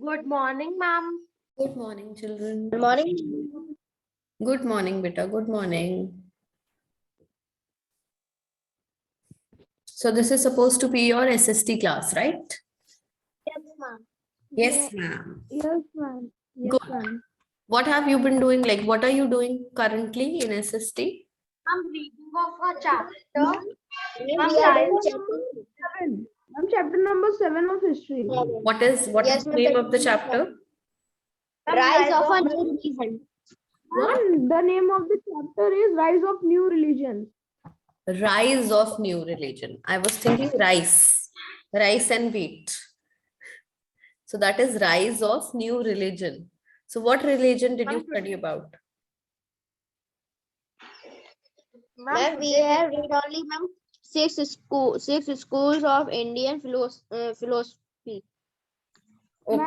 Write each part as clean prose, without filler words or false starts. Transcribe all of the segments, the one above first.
Good morning, ma'am. Good morning, children. Good morning. Good morning, beta. Good morning. So this is supposed to be your SST class, right? Yes, ma'am. Yes, ma'am. Yes, ma'am. Yes, Good. ma'am. What have you been doing? Like, what are you doing currently in SST? I'm reading of a chapter. We Ma'am, are right. doing chapter 7. Ma'am, chapter number 7 of history. What is Yes, the ma'am. name of the chapter? Rise of a of new religion. What? Ma'am, the name of the chapter is Rise of New Religions. Rise of new religion. I was thinking rice and wheat. So that is rise of new religion. So what religion did you Ma'am, study about? Ma'am, we have read only ma'am six schools of Indian philosophy. Okay.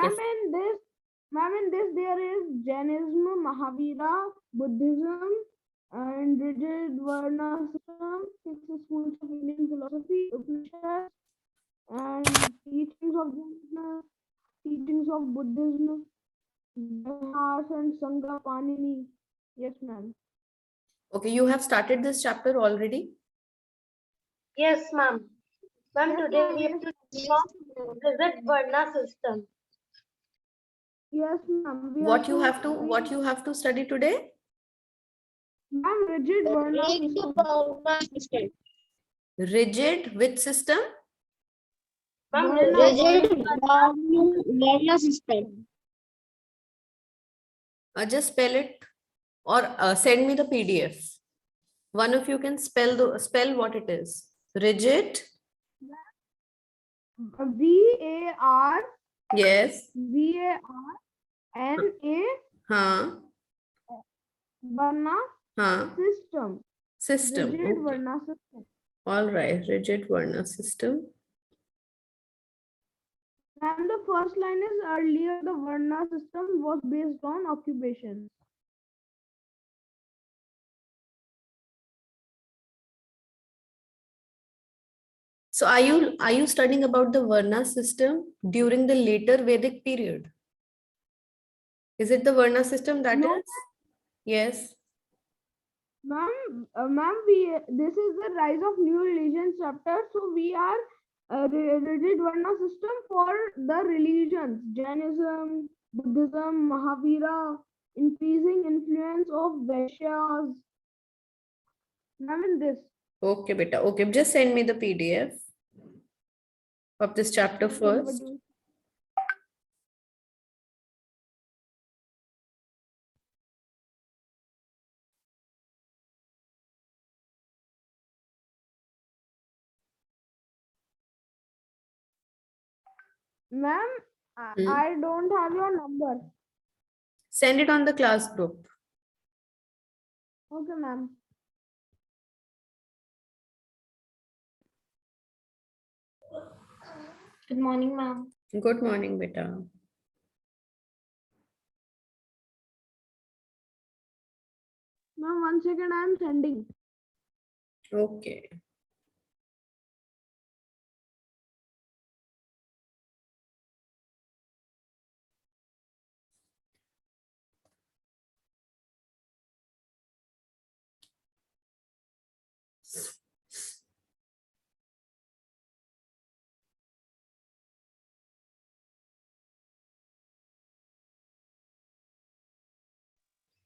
Ma'am, in this there is Jainism, Mahavira, Buddhism, and rigid Varna system, six schools of Indian philosophy, Upanishads, and teachings of Jainism, teachings of Buddhism, Vyas and Sangha Panini. Yes, ma'am. Okay, you have started this chapter already? Yes, ma'am. Ma'am, Yes, today ma'am. we have to talk visit Varna system. Yes, ma'am. What you have to study today? Ma'am, rigid Varna system. Rigid which system? Ma'am, Rigid Varna system. Just spell it or send me the PDF. One of you can spell what it is. Rigid. VAR Yes. VARNA Huh. Varna Huh. system. System. Rigid Okay. Varna system. All right. Rigid Varna system. And the first line is earlier the Varna system was based on occupation. So are you studying about the Varna system during the later Vedic period? Is it the Varna system that No. is? Yes. Ma'am, this is the rise of new religions chapter. So we are rigid Varna system for the religions, Jainism, Buddhism, Mahavira, increasing influence of Vaishyas. Ma'am, in this. Okay, beta. Okay, just send me the PDF of this chapter first. Ma'am, I don't have your number. Send it on the class group. Okay, ma'am. Good morning, ma'am. Good morning, beta. Ma'am, 1 second, I am sending. Okay.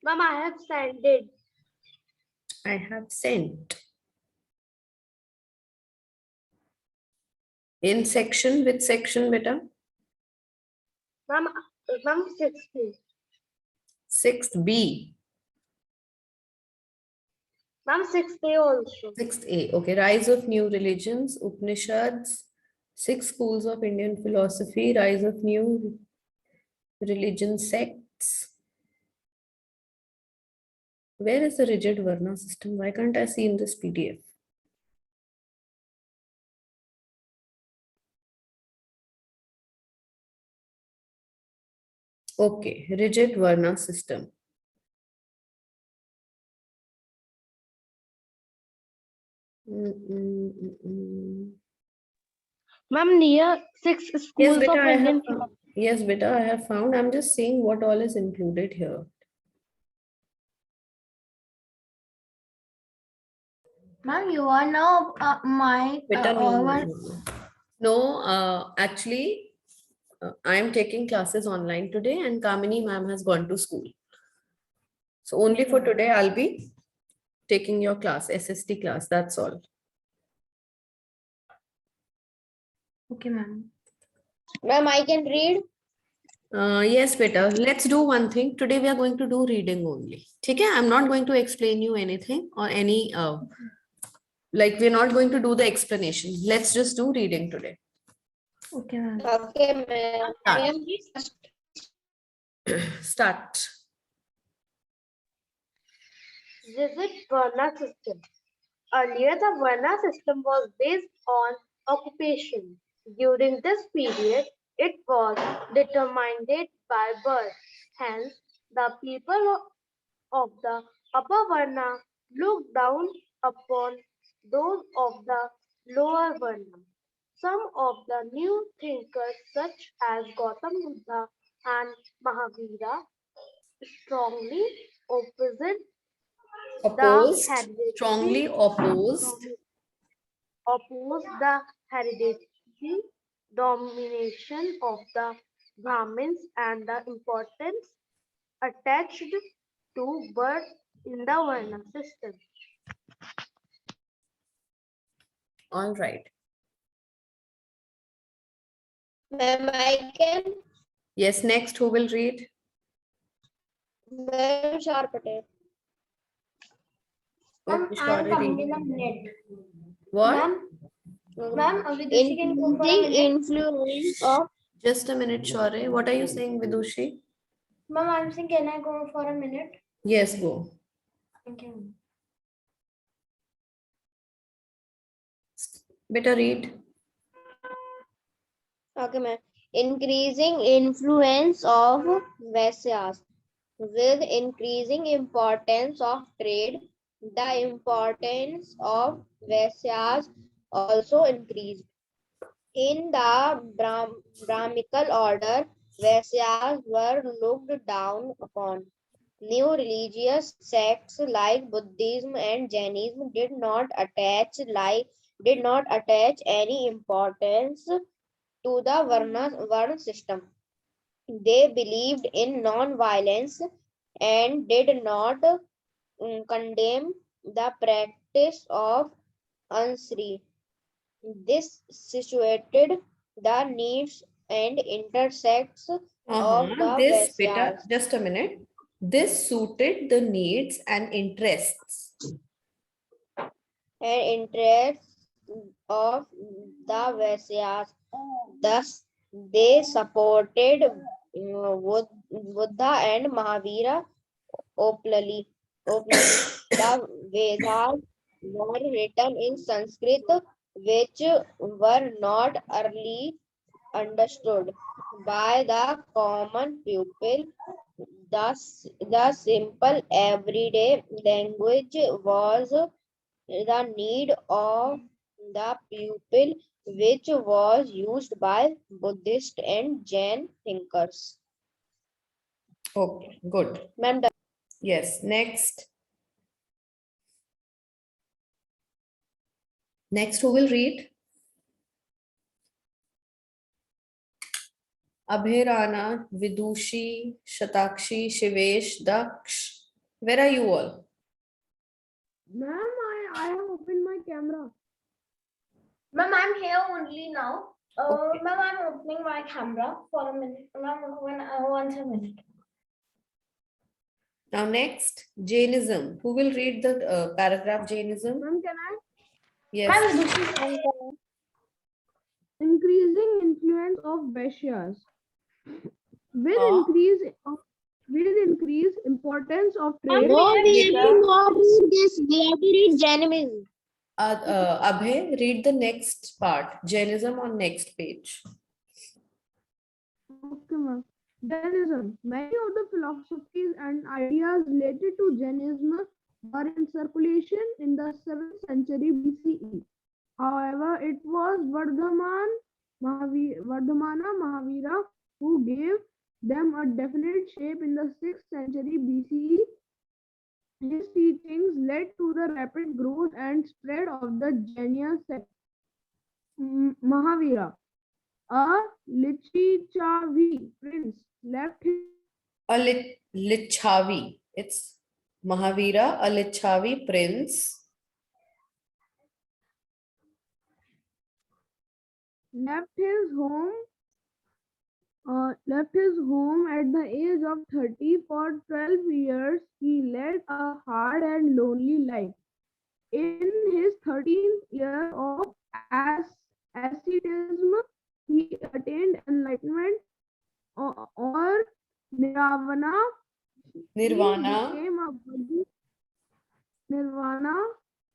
Ma'am, I have sent it. I have sent. In section, which section, beta? Ma'am, 60. 6th B. Ma'am, 60 also. 6th A. Okay. Rise of new religions, Upanishads, 6 schools of Indian philosophy, rise of new religion sects. Where is the rigid Varna system? Why can't I see in this PDF? Okay, rigid Varna system. Ma'am, near 6 Yes, schools beta, of I have Indian found. Yes, beta, I have found. I'm just seeing what all is included here. Ma'am, you are now my Beta, no, actually, I am taking classes online today, and Kamini ma'am has gone to school. So only for today, I'll be taking your class, SST class. That's all. Okay, ma'am. Ma'am, I can read. Yes, beta. Let's do one thing. Today we are going to do reading only. Okay, I'm not going to explain you anything or any like we're not going to do the explanation. Let's just do reading today. Okay, ma'am. Okay, ma'am. Start. Visit Varna system. Earlier, the Varna system was based on occupation. During this period, it was determined by birth. Hence, the people of the upper Varna looked down upon those of the lower Varna. Some of the new thinkers, such as Gautam Buddha and Mahavira, strongly opposite the Opposed. Strongly hereditary opposed. hereditary domination of the Brahmins and the importance attached to birth in the Varna system. All right. Ma'am, I can. Yes, next, who will read? Ma'am, Shar Patel. Okay, I am Shaurya, coming read. in a minute. What? Ma'am, Vidushi can go for a minute. Influence of Just a minute, Shaurya. What are you saying, Vidushi? Ma'am, I'm saying, can I go for a minute? Yes, go. Thank you. Better read. okay, ma'am. Increasing influence of Vaisyas. With increasing importance of trade, the importance of Vaisyas also increased. In the Brahmical order, Vaisyas were looked down upon. New religious sects like Buddhism and Jainism did not attach any importance to the Varna system. They believed in non-violence and did not condemn the practice of unsri. This situated the needs and intersects of the This, beta, Vaisyas. just a minute. This suited the needs and interests. And interests of the Vaisyas. Thus, they supported Buddha and Mahavira openly. The Vedas were written in Sanskrit, which were not early understood by the common people. The simple everyday language was the need of the pupil, which was used by Buddhist and Jain thinkers. Okay, good. Ma'am, Yes, next. Next, who will read? Abhay Rana, Vidushi, Shatakshi, Shivesh, Daksh. Where are you all? Ma'am, I have opened my camera. Ma'am, I'm here only now. Okay. Ma'am, I'm opening my camera for a minute. Ma'am, once a minute. Now next, Jainism. Who will read the paragraph Jainism? Ma'am, can I? Yes. Ma'am, Vidushi. Increasing influence of Vaishyas. With Uh, increased importance of trade. no, we will not read this. We have to read Jainism. Abhay, read the next part. Jainism on next page. Okay, ma'am. Jainism. Many of the philosophies and ideas related to Jainism were in circulation in the 7th century BCE. However, it was Vardhamana Mahavira who gave them a definite shape in the 6th century BCE. His teachings led to the rapid growth and spread of the Jaina sect. Mahavira, a Lichavi prince, left his A Lichavi. It's Mahavira, a Lichavi prince. left his home at the age of 30. For 12 years. He led a hard and lonely life. In his 13th year of asceticism, he attained enlightenment or nirvana. Nirvana.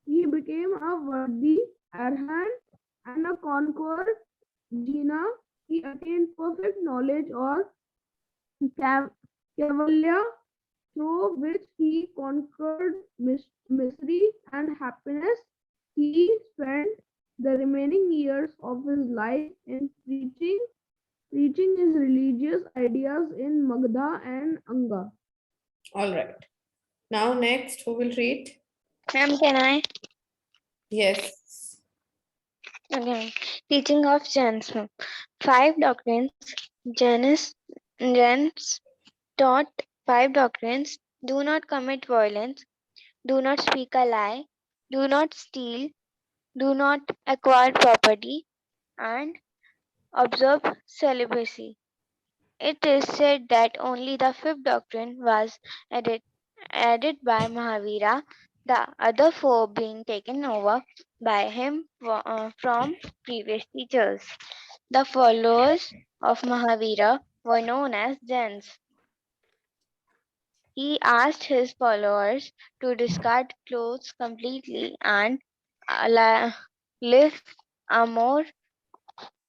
He became a worthy arhat and a conqueror Jina. He attained perfect knowledge or Kavalya, through which he conquered misery and happiness. He spent the remaining years of his life in preaching his religious ideas in Magda and Anga. All right. Now next, who will read? Ma'am, can I? Yes. Okay. Teaching of Jainism. 5 doctrines. Jains taught 5 doctrines. Do not commit violence. Do not speak a lie. Do not steal. Do not acquire property. And observe celibacy. It is said that only the 5th doctrine was added by Mahavira, the other 4 being taken over by him from previous teachers. The followers of Mahavira were known as Jains. He asked his followers to discard clothes completely and live a more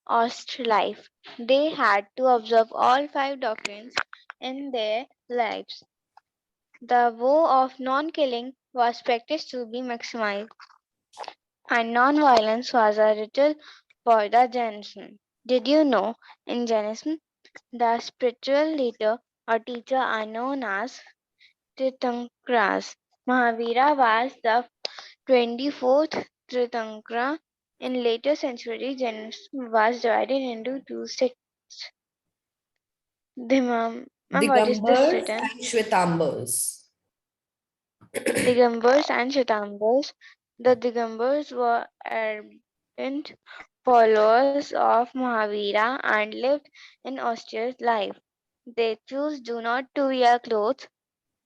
austere life. They had to observe all 5 doctrines in their lives. The vow of non-killing was practiced to be maximized, and non-violence was a ritual for the Jainism. Did you know in Jainism, the spiritual leader or teacher are known as Tirthankras? Mahavira was the 24th Tirthankara. In later centuries, Jainism was divided into 2 sects. What is this Digambars written? and Shvetambars. Digambars and Shvetambars. The Digambars were ardent followers of Mahavira and lived an austere life. They chose do not to wear clothes.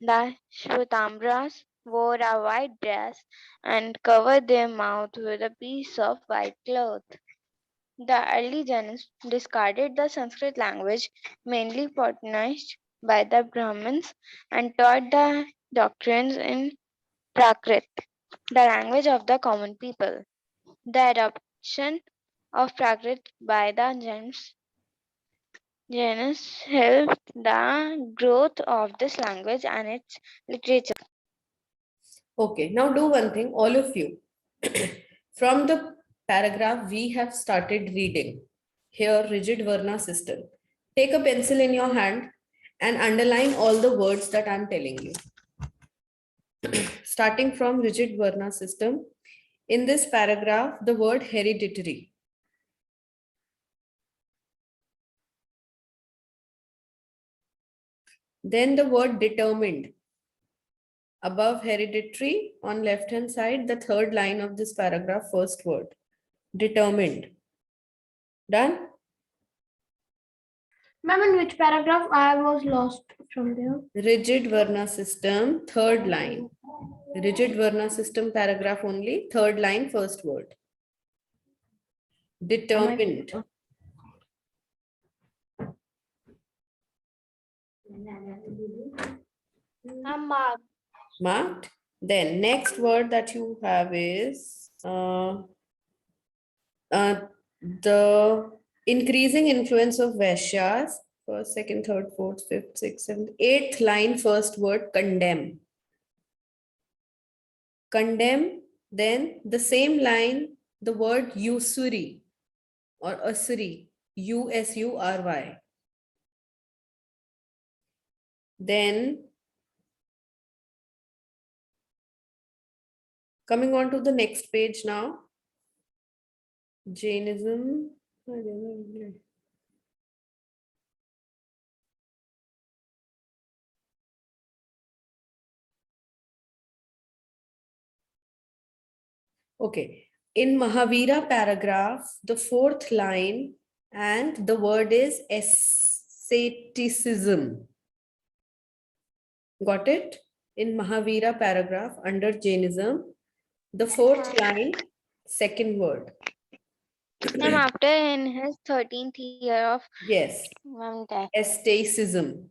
The Shvetambars wore a white dress and covered their mouth with a piece of white cloth. The early Jainis discarded the Sanskrit language, mainly patronized by the Brahmins, and taught the doctrines in Prakrit, the language of the common people. The adoption of Prakrit by the Jainis helped the growth of this language and its literature. Okay, now do one thing, all of you. From the paragraph we have started reading, here rigid Varna system. Take a pencil in your hand and underline all the words that I'm telling you. Starting from rigid Varna system, in this paragraph, the word hereditary. Then the word determined. Above hereditary, on left hand side, the third line of this paragraph, first word. Determined. Done? Ma'am, in which paragraph I was lost from there? Rigid Varna system, third line. Rigid Varna system paragraph only, third line, first word. Determined. I'm marked. Marked. Then next word that you have is the increasing influence of Vaishyas. First, second, third, fourth, fifth, sixth, seventh, eighth line, first word, condemn. Condemn. Then the same line, the word usury or usuri, USURY. Then coming on to the next page now. Jainism. Okay. In Mahavira paragraph, the fourth line and the word is asceticism. Got it? In Mahavira paragraph under Jainism, the fourth line, second word. Ma'am, after in his 13th year of Yes, death. asceticism.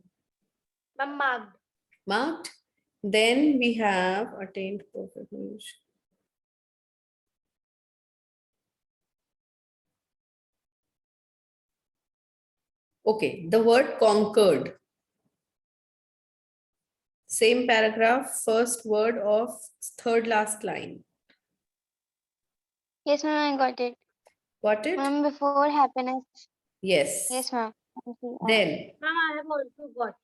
Ma'am, marked. Marked. Then we have attained perfect knowledge. Okay, the word conquered. Same paragraph, first word of third last line. Yes, ma'am, I got it. Got it? Ma'am, before happiness. Yes. Yes, ma'am. Then Ma'am, I have also got.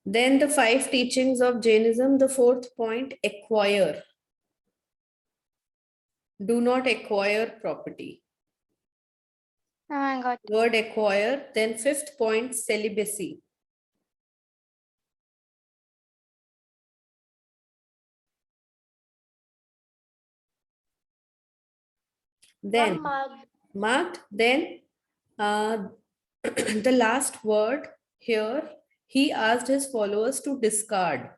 Then the 5 teachings of Jainism, the fourth point, acquire. Do not acquire property. Ma'am, I got it. Word acquire. Then fifth point, celibacy. Then Ma'am, marked. marked. Then the last word here, he asked his followers to discard.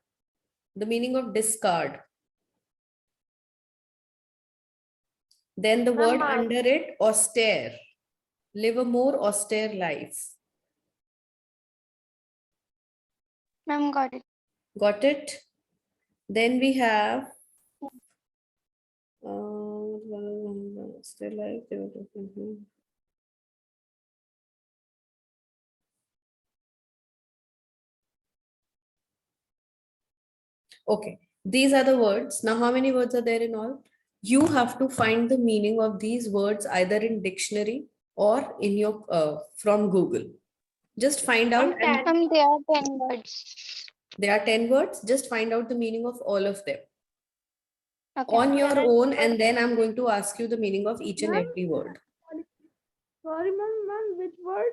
The meaning of discard. Then the word marked. under it, austere. Live a more austere life. Ma'am, got it. Got it? Then we have still life. Okay, these are the words. Now, how many words are there in all? You have to find the meaning of these words either in dictionary or in your from Google. Just find out, and Ma'am, there are 10 words. there are 10 words. Just find out the meaning of all of them Okay. on your Can I- own, and then I'm going to ask you the meaning of each and Ma'am? every word. Sorry, ma'am, which word?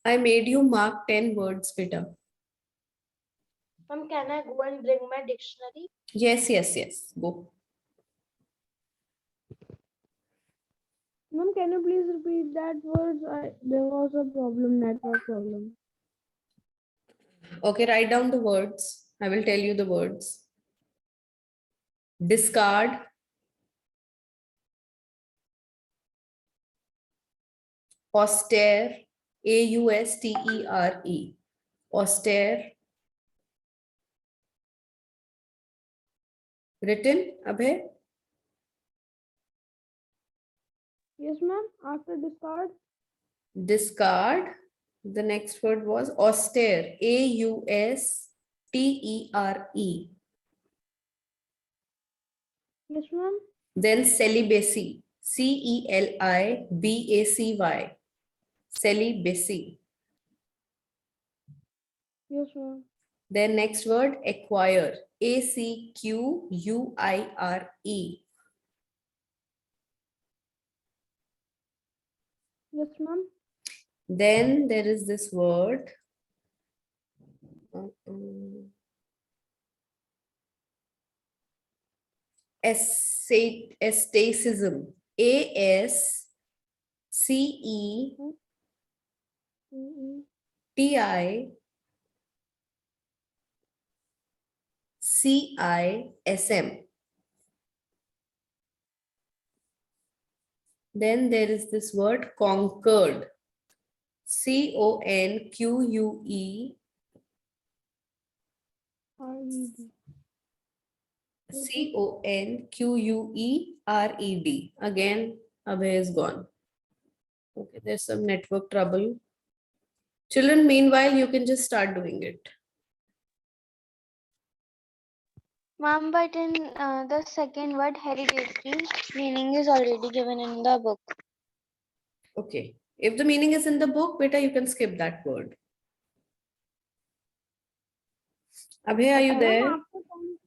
I made you mark 10 words, beta. Ma'am, can I go and bring my dictionary? Yes, yes, yes. Go. Ma'am, can you please repeat that words? There was a problem, network problem. Okay, write down the words. I will tell you the words. Discard, austere, A-U-S-T-E-R-E, austere. Written, Abhay? Yes, ma'am. After discard. Discard. The next word was austere, A-U-S-T-E-R-E. Yes, ma'am. Then celibacy, C-E-L-I-B-A-C-Y, celibacy. Yes, ma'am. Then next word, acquire, A-C-Q-U-I-R-E. Yes, ma'am. Then there is this word. Asceticism. A-S-C-E-T-I-C-I-S-M. Then there is this word conquered. C-O-N-Q-U-E. R-E-D. C-O-N-Q-U-E-R-E-D. Again, Abhay is gone. Okay, there's some network trouble. Children, meanwhile, you can just start doing it. Ma'am, but in the second word, hereditary, meaning is already given in the book. Okay. If the meaning is in the book, beta, you can skip that word. Abhay, are you Ma'am, there? आपको कौन-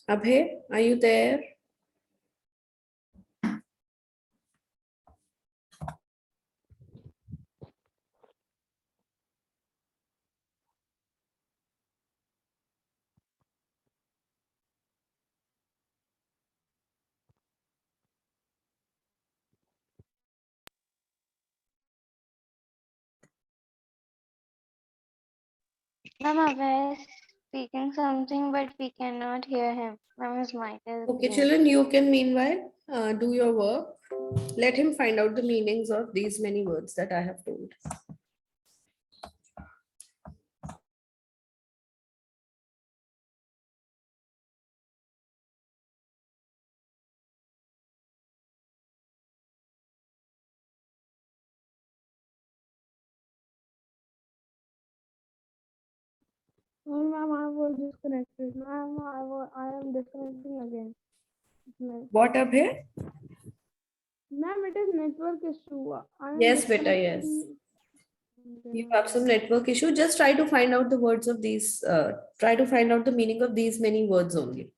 Abhay, are you there? Ma'am, Abhay is speaking something, but we cannot hear him. Ma'am, his mic is Okay, mute. children, you can meanwhile do your work. Let him find out the meanings of these many words that I have told. Oh, ma'am, I was disconnected. Ma'am, I am disconnecting again. What, Abhay? Ma'am, it is network issue. I am Yes, beta, yes. disconnecting. You have some network issue. Just try to find out the words of these, try to find out the meaning of these many words only.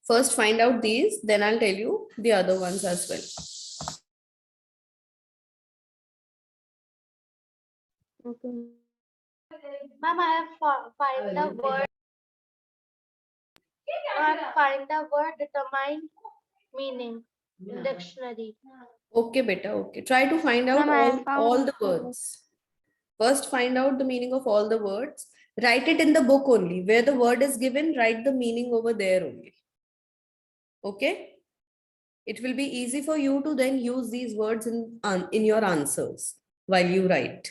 First, find out these, then I'll tell you the other ones as well. Okay. Ma'am, I have find the word. I have find the word determine meaning in dictionary. Okay, beta, okay. Try to find out Ma'am, I all found the words. First, find out the meaning of all the words. Write it in the book only. Where the word is given, write the meaning over there only. Okay? It will be easy for you to then use these words in your answers while you write.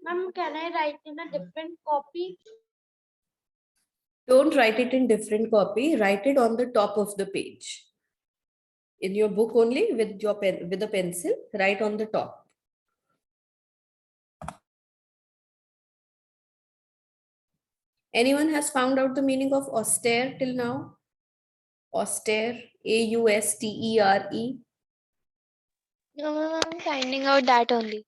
Ma'am, can I write in a different copy? Don't write it in different copy. Write it on the top of the page. In your book only with your pen, with a pencil, write on the top. Anyone has found out the meaning of austere till now? Austere, A-U-S-T-E-R-E. No, ma'am, I'm finding out that only.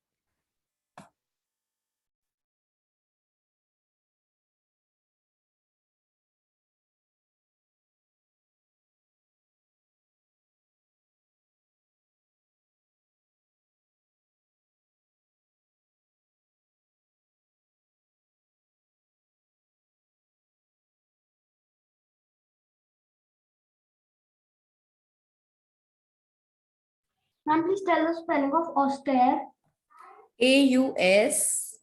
Ma'am, please tell the spelling of austere. A-U-S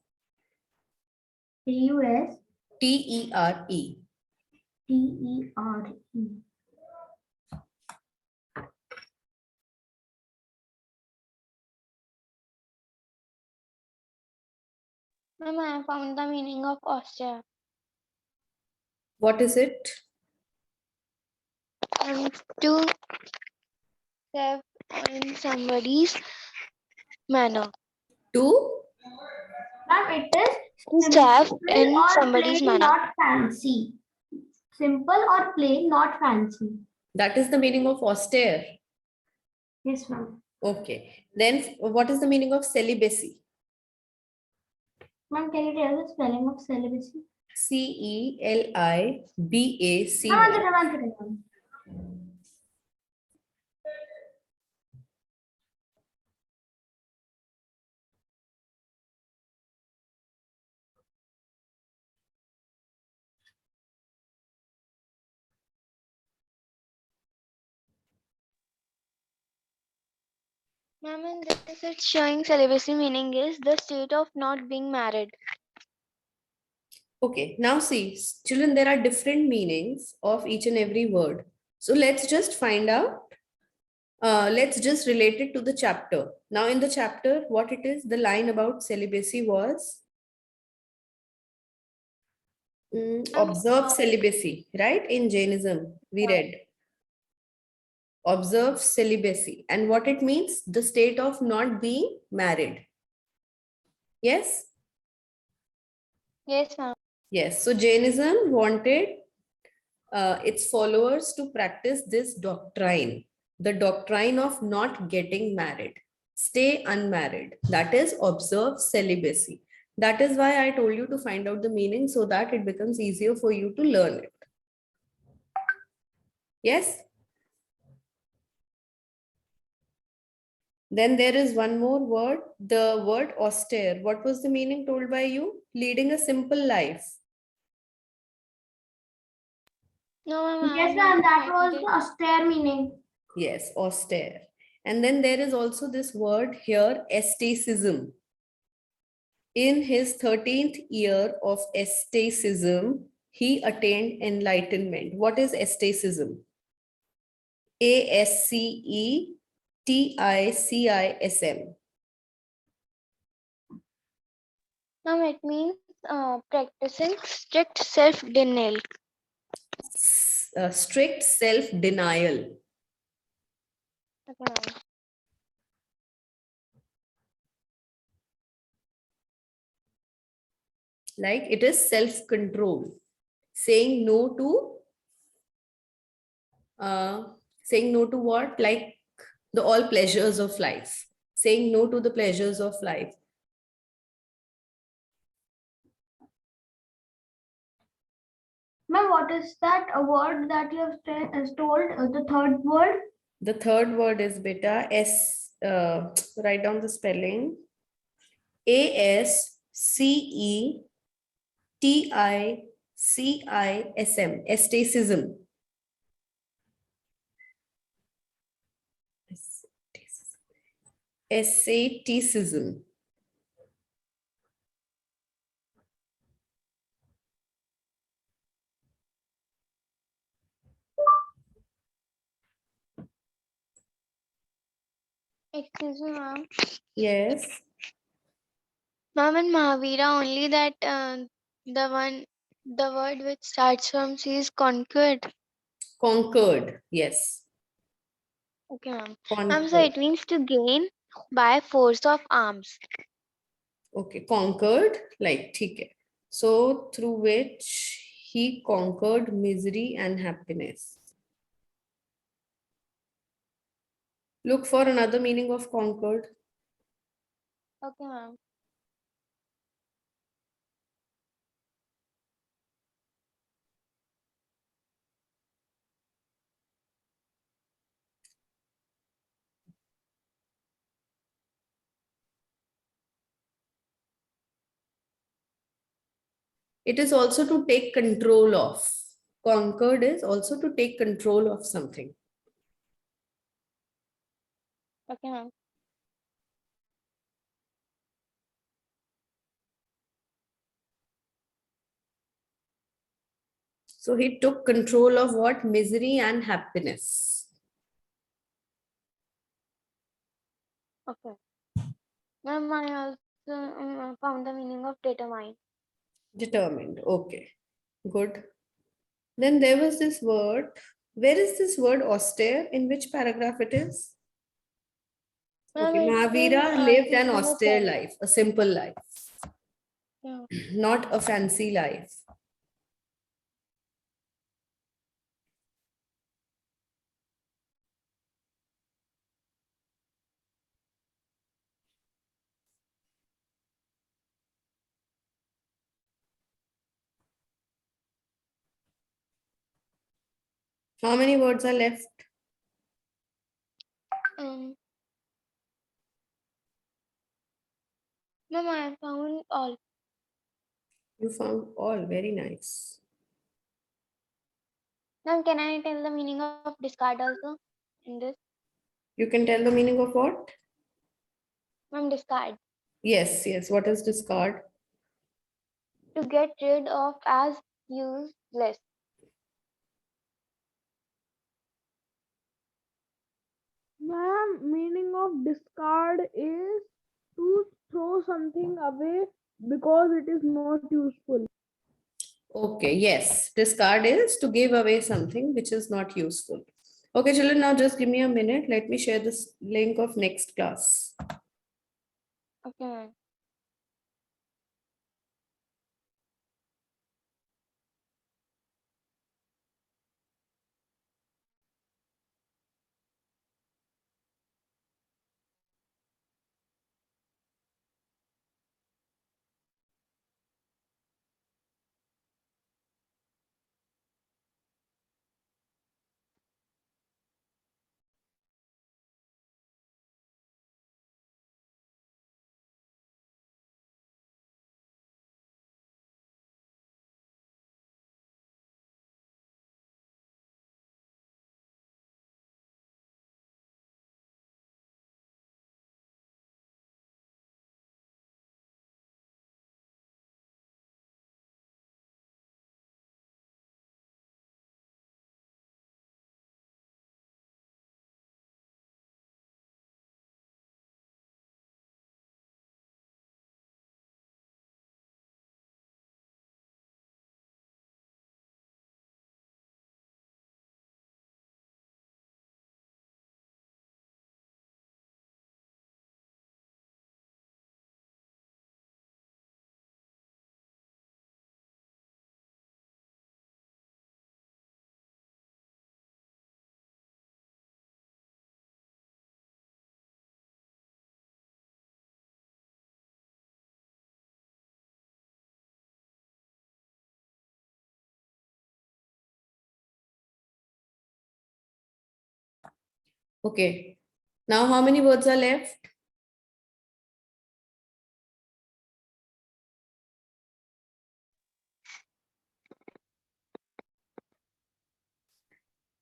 A-U-S-T-E-R-E. T-E-R-E. Ma'am, I found the meaning of austere. What is it? To serve in somebody's manner. To Ma'am, it is To serve simple in or somebody's plain, manner. not fancy. Simple or plain, not fancy. that is the meaning of austere. Yes, ma'am. Okay. Then what is the meaning of celibacy? Ma'am, can you tell the spelling of celibacy? Celibacy. One second, one second, ma'am. Ma'am, in this it's showing celibacy meaning is the state of not being married. Okay, now see, children, there are different meanings of each and every word. So let's just find out. Let's just relate it to the chapter. Now, in the chapter, what it is, the line about celibacy was observe celibacy, right? In Jainism, we read observe celibacy. And what it means, the state of not being married. Yes? Yes, ma'am. Yes. So Jainism wanted its followers to practice this doctrine, the doctrine of not getting married, stay unmarried. That is, observe celibacy. That is why I told you to find out the meaning so that it becomes easier for you to learn it. Yes? Then there is one more word, the word austere. What was the meaning told by you? Leading a simple life. No, ma'am. I Yes, have ma'am, not that was cited the austere meaning. Yes, austere. And then there is also this word here, asceticism. In his 13th year of asceticism, he attained enlightenment. What is asceticism? Asceticism. Ma'am, it means practicing strict self-denial. Strict self-denial. Okay, ma'am. Like it is self-control. Saying no to what? Like the all pleasures of life. Saying no to the pleasures of life. Ma'am, what is that a word that you have told? The third word? The third word is beta write down the spelling. Asceticism. Asceticism. Asceticism. Excuse me, ma'am. Yes. Ma'am, in Mahavira only that the word which starts from C is conquered. Conquered. Yes. Okay, ma'am. So Conquered. it means to gain by force of arms. Okay. Conquered. Like, ठीक है. So through which he conquered misery and happiness. Look for another meaning of conquered. Okay, ma'am. It is also to take control of. Conquered is also to take control of something. Okay, ma'am. So he took control of what? Misery and happiness. Okay. Ma'am, I also found the meaning of determine. Determined. Okay. Good. Then there was this word. Where is this word austere? In which paragraph it is? Ma'am, Okay. it's in Mahavira lived an number austere 10. life, a simple life, Yeah. not a fancy life. How many words are left? Ma'am, I found all. You found all. Very nice. Ma'am, can I tell the meaning of discard also in this? You can tell the meaning of what? Ma'am, discard. Yes, yes. What is discard? To get rid of as useless. Ma'am, meaning of discard is to throw something away because it is not useful. Okay, yes. Discard is to give away something which is not useful. Okay, children, now just give me a minute. Let me share this link of next class. Okay, ma'am. Okay. Now, how many words are left?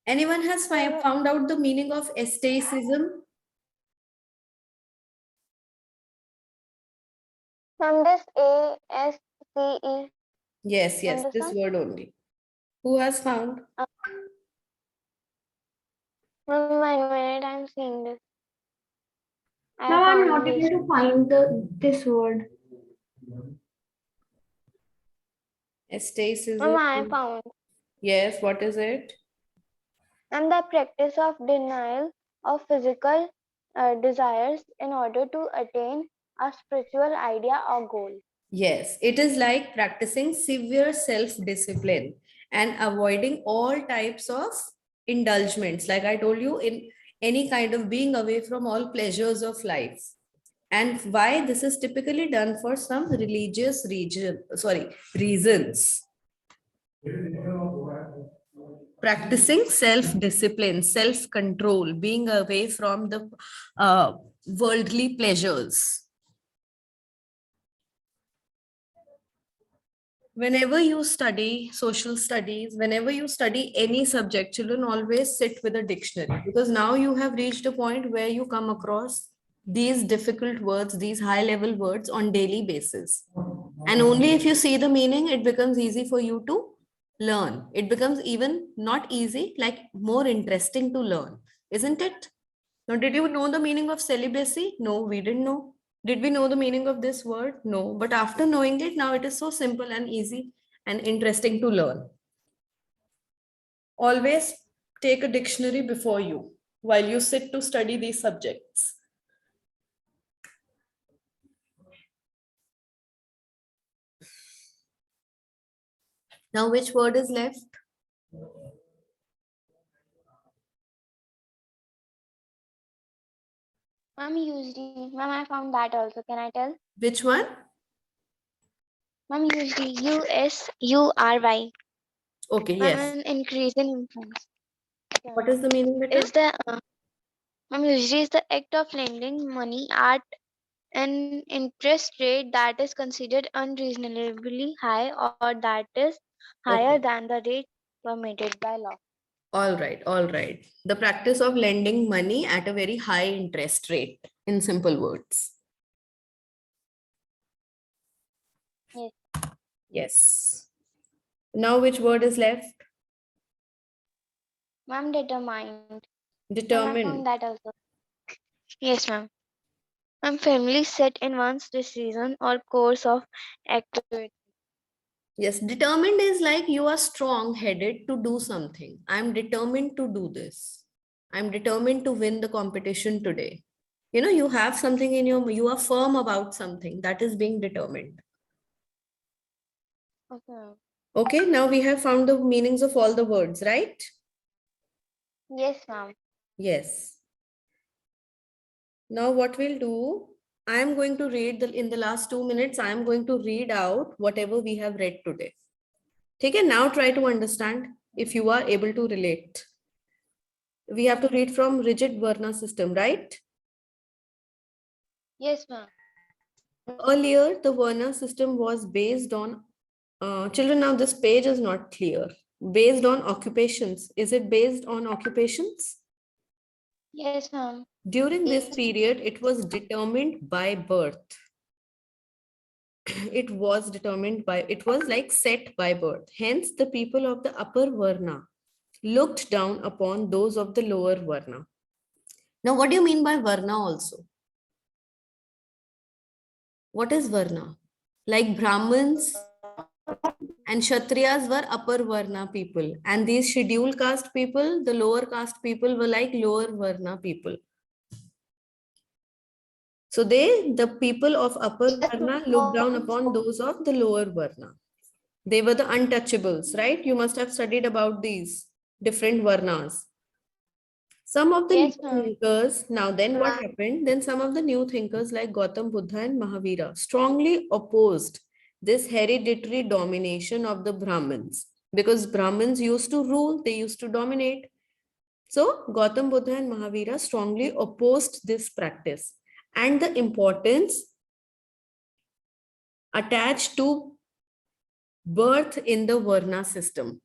Anyone has found out the meaning of aestheticism? From this ASCE. Yes, yes, From this this one. word only. Who has found? Ma'am, 1 minute, I'm seeing this. I Now I'm found not this. able to find this word. Aestheticism. Ma'am, I found. Yes, what is it? And the practice of denial of physical desires in order to attain a spiritual idea or goal. Yes, it is like practicing severe self-discipline and avoiding all types of indulgements. Like I told you, in any kind of being away from all pleasures of life. And why this is typically done for some religious reasons. Practicing self-discipline, self-control, being away from the worldly pleasures. Whenever you study social studies, whenever you study any subject, children always sit with a dictionary, because now you have reached a point where you come across these difficult words, these high level words on daily basis. And only if you see the meaning, it becomes easy for you to learn. It becomes even not easy, like more interesting to learn, isn't it? Now, did you know the meaning of celibacy? No, we didn't know. Did we know the meaning of this word? No. But after knowing it, now it is so simple and easy and interesting to learn. Always take a dictionary before you while you sit to study these subjects. Now, which word is left? Ma'am, usually. Ma'am, I found that also. Can I tell? Which one? Ma'am, usually USURY. Okay, Ma'am, yes. an increase in influence. What is the meaning, beta? Is the usually is the act of lending money at an interest rate that is considered unreasonably high or that is higher Okay. than the rate permitted by law. All right, all right. The practice of lending money at a very high interest rate, in simple words. Yes. Yes. Now, which word is left? Ma'am, determined. Ma'am, I Determined. found that also. Yes, ma'am. Ma'am, family set in one's decision or course of activity. Yes, determined is like you are strong headed to do something. I'm determined to do this. I'm determined to win the competition today. You know, you have something in you are firm about something that is being determined. Okay. Okay, now we have found the meanings of all the words, right? Yes, ma'am. Yes. Now what we'll do, I am going to read in the last 2 minutes, I am going to read out whatever we have read today. Okay, now try to understand if you are able to relate. We have to read from rigid Varna system, right? Yes, ma'am. Earlier, the Varna system was based on, children, now this page is not clear. Based on occupations. Is it based on occupations? Yes, ma'am. During this period, it was determined by birth. It was like set by birth. Hence, the people of the upper Varna looked down upon those of the lower Varna. Now, what do you mean by Varna also? What is Varna? Like Brahmins and Kshatriyas were upper Varna people. And these scheduled caste people, the lower caste people were like lower Varna people. So the people of upper Varna looked down upon those of the lower Varna. They were the untouchables, right? You must have studied about these different Varnas. Some of the Yes, new ma'am. thinkers, now then what happened? Then some of the new thinkers like Gautam Buddha and Mahavira strongly opposed this hereditary domination of the Brahmins, because Brahmins used to rule, they used to dominate. So Gautam Buddha and Mahavira strongly opposed this practice and the importance attached to birth in the Varna system.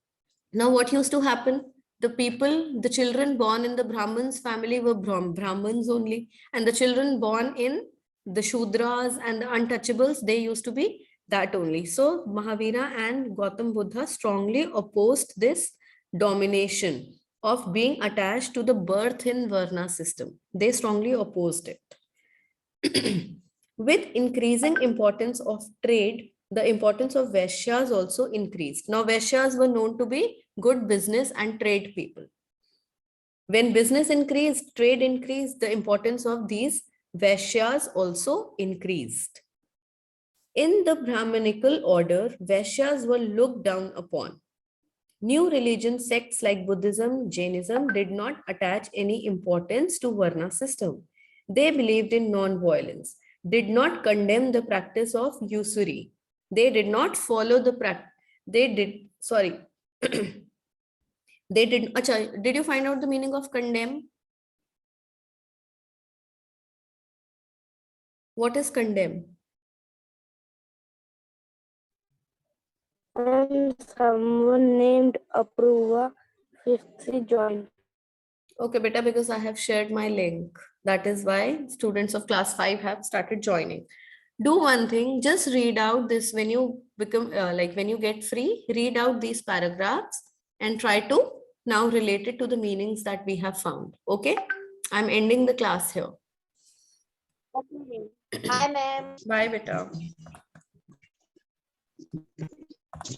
Now, what used to happen? The children born in the Brahmins family were Brahmins only, and the children born in the Shudras and the untouchables, they used to be that only. So, Mahavira and Gautam Buddha strongly opposed this domination of being attached to the birth in Varna system. They strongly opposed it. With increasing importance of trade, the importance of Vaishyas also increased. Now, Vaishyas were known to be good business and trade people. When business increased, trade increased, the importance of these Vaishyas also increased. In the Brahmanical order, Vaishyas were looked down upon. New religion sects like Buddhism, Jainism did not attach any importance to Varna system. They believed in non-violence, did not condemn the practice of usury. They did not follow the practice. They did. Acha, did you find out the meaning of condemn? What is condemn? Someone named Apruva Fifty joined. Okay, beta, because I have shared my link. That is why students of class 5 have started joining. Do one thing, just read out this when you become when you get free, read out these paragraphs and try to now relate it to the meanings that we have found. Okay, I'm ending the class here. Okay. Hi, ma'am. Bye, beta.